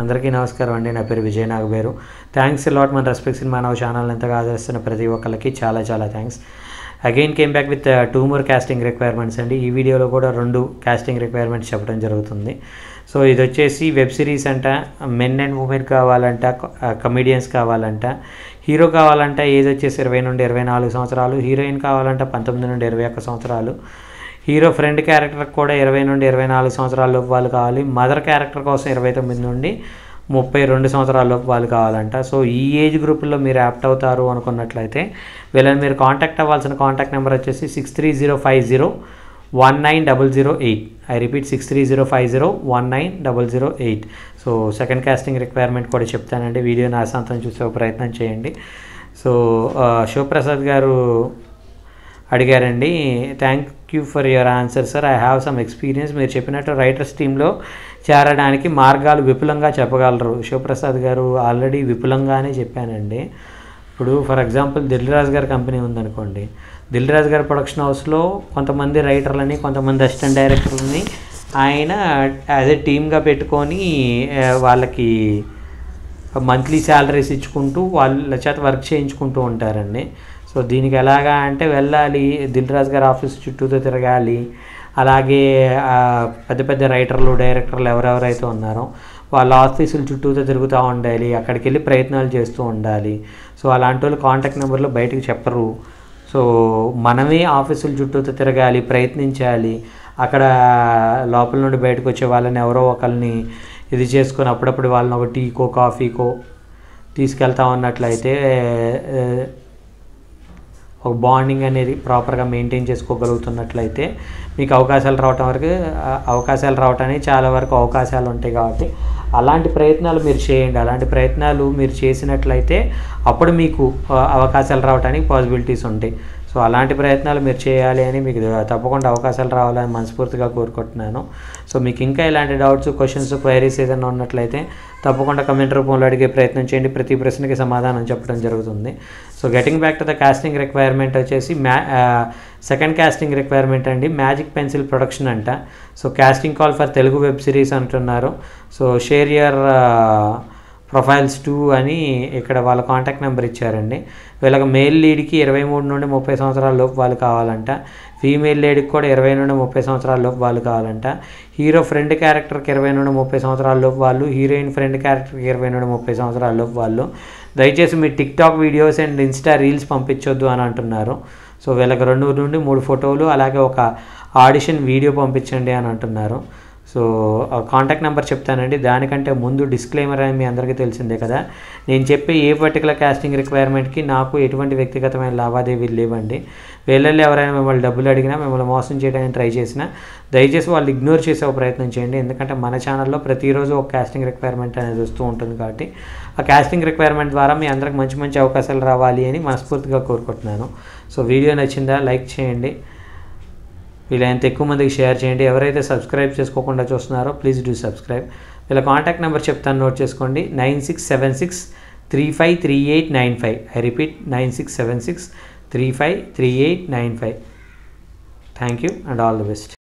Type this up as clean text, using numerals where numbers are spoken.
అందరికీ నమస్కారం అండి. నా పేరు విజయ్ నాగబేరు. థ్యాంక్స్ అలాట్ మన రెస్పెక్ట్స్ ఇన్ మానవ ఛానల్ ఎంతగా ఆదరిస్తున్న ప్రతి ఒక్కరికి చాలా thanks. Again came back with 2 more casting requirements అండి. ఈ వీడియోలో కూడా 2 కాస్టింగ్ రిక్వైర్మెంట్స్ చెప్పడం జరుగుతుంది. సో ఇది వచ్చేసి వెబ్ సిరీస్ అంట, మెన్ అండ్ ఉమెన్ కావాలంట, కమెడియన్స్ కావాలంట, హీరో కావాలంట ఏజ్ వచ్చేసి 20 నుండి 24 సంవత్సరాలు, హీరోయిన్ కావాలంట 19 నుండి 21 సంవత్సరాలు, హీరో ఫ్రెండ్ క్యారెక్టర్ కూడా 20 నుండి 24 సంవత్సరాల లోపు వాళ్ళు కావాలి, మదర్ క్యారెక్టర్ కోసం 29 నుండి 32 సంవత్సరాల లోపు వాళ్ళు కావాలంట. సో ఈ ఏజ్ గ్రూపుల్లో మీరు యాప్ట్ అవుతారు అనుకున్నట్లయితే వీళ్ళని మీరు కాంటాక్ట్ అవ్వాల్సిన కాంటాక్ట్ నెంబర్ వచ్చేసి 6305019008. I repeat 6305019008. So second casting requirement కూడా చెప్తానండి. వీడియోని ఆశాంతం చూసే ప్రయత్నం చేయండి. సో శివప్రసాద్ గారు అడిగారండి, thank you for your answer sir, I have some experience. మీరు చెప్పినట్టు రైటర్స్ టీంలో చేరడానికి మార్గాలు విపులంగా చెప్పగలరు. శివప్రసాద్ గారు ఆల్రెడీ విపులంగానే చెప్పానండి. ఇప్పుడు ఫర్ ఎగ్జాంపుల్ దిల్ రాజు గారి కంపెనీ ఉందనుకోండి, దిల్ రాజు గారి ప్రొడక్షన్ హౌస్లో కొంతమంది రైటర్లని, కొంతమంది అసిస్టెంట్ డైరెక్టర్లని ఆయన యాజ్ ఏ టీమ్గా పెట్టుకొని వాళ్ళకి మంత్లీ శాలరీస్ ఇచ్చుకుంటూ వాళ్ళ చేత వర్క్ చేయించుకుంటూ ఉంటారండి. సో దీనికి ఎలాగా అంటే వెళ్ళాలి, దిల్ రాజు గారి ఆఫీస్ చుట్టూతో తిరగాలి, అలాగే పెద్ద పెద్ద రైటర్లు, డైరెక్టర్లు ఎవరెవరైతే ఉన్నారో వాళ్ళ ఆఫీసుల చుట్టూతో తిరుగుతూ ఉండాలి, అక్కడికి వెళ్ళి ప్రయత్నాలు చేస్తూ ఉండాలి. సో అలాంటి వాళ్ళు కాంటాక్ట్ నెంబర్లు బయటకు చెప్పరు. సో మనమే ఆఫీసుల చుట్టూతో తిరగాలి, ప్రయత్నించాలి. అక్కడ లోపల నుండి బయటకు వచ్చే వాళ్ళని ఎవరో ఒకరిని ఇది చేసుకొని అప్పుడప్పుడు వాళ్ళని ఒక టీకో కాఫీకో తీసుకెళ్తా ఉన్నట్లయితే ఒక బాండింగ్ అనేది ప్రాపర్గా మెయింటైన్ చేసుకోగలుగుతున్నట్లయితే మీకు అవకాశాలు రావటానికి చాలా వరకు అవకాశాలు ఉంటాయి. కాబట్టి అలాంటి ప్రయత్నాలు మీరు చేయండి. అలాంటి ప్రయత్నాలు మీరు చేసినట్లయితే అప్పుడు మీకు అవకాశాలు రావడానికి పాసిబిలిటీస్ ఉంటాయి. సో అలాంటి ప్రయత్నాలు మీరు చేయాలి అని, మీకు తప్పకుండా అవకాశాలు రావాలని మనస్ఫూర్తిగా కోరుకుంటున్నాను. సో మీకు ఇంకా ఇలాంటి డౌట్స్, క్వశ్చన్స్, క్వైరీస్ ఏదైనా ఉన్నట్లయితే తప్పకుండా కమెంట్ రూపంలో అడిగే ప్రయత్నం చేయండి. ప్రతి ప్రశ్నకి సమాధానం చెప్పడం జరుగుతుంది. So getting back to the casting requirement వచ్చేసి సెకండ్ కాస్టింగ్ రిక్వైర్మెంట్ అండి, మ్యాజిక్ పెన్సిల్ ప్రొడక్షన్ అంట. So casting call for Telugu web series అంటున్నారు. సో షేర్ యువర్ ప్రొఫైల్స్ 2 అని ఇక్కడ వాళ్ళ కాంటాక్ట్ నెంబర్ ఇచ్చారండి. వీళ్ళకి మేల్ లీడ్కి 23 నుండి 30 సంవత్సరాల లోపు వాళ్ళు కావాలంట, ఫీమేల్ లీడ్కి కూడా 20 నుండి 30 సంవత్సరాల లోపు వాళ్ళు కావాలంట, హీరో ఫ్రెండ్ క్యారెక్టర్కి 20 నుండి 30 సంవత్సరాల లోపు వాళ్ళు, హీరోయిన్ ఫ్రెండ్ క్యారెక్టర్కి 20 నుండి 30 సంవత్సరాల లోపు వాళ్ళు. దయచేసి మీ TikTok videos and Insta reels పంపించొద్దు అని అంటున్నారు. సో వీళ్ళకి 2 నుండి 3 ఫోటోలు అలాగే ఒక ఆడిషన్ వీడియో పంపించండి అని అంటున్నారు. సో కాంటాక్ట్ నెంబర్ చెప్తానండి. దానికంటే ముందు డిస్క్లైమర్ అని మీ అందరికీ తెలిసిందే కదా, నేను చెప్పే ఏ పర్టికులర్ కాస్టింగ్ రిక్వైర్మెంట్కి నాకు ఎటువంటి వ్యక్తిగతమైన లావాదేవీలు లేవండి. వీళ్ళల్లో ఎవరైనా మిమ్మల్ని డబ్బులు అడిగినా, మిమ్మల్ని మోసం చేయడానికి ట్రై చేసినా దయచేసి వాళ్ళు ఇగ్నోర్ చేసే ప్రయత్నం చేయండి. ఎందుకంటే మన ఛానల్లో ప్రతిరోజు ఒక కాస్టింగ్ రిక్వైర్మెంట్ అనేది వస్తూ ఉంటుంది. కాబట్టి ఆ కాస్టింగ్ రిక్వైర్మెంట్ ద్వారా మీ అందరికి మంచి అవకాశాలు రావాలి అని మనస్ఫూర్తిగా కోరుకుంటున్నాను. సో వీడియో నచ్చిందా లైక్ చేయండి, వీళ్ళంత ఎక్కువ మందికి షేర్ చేయండి. ఎవరైతే సబ్స్క్రైబ్ చేసుకోకుండా చూస్తున్నారో ప్లీజ్ డూ సబ్స్క్రైబ్. వీళ్ళ కాంటాక్ట్ నెంబర్ చెప్తాను, నోట్ చేసుకోండి. 9676353895. I repeat 9676353895. Thank you and all the best.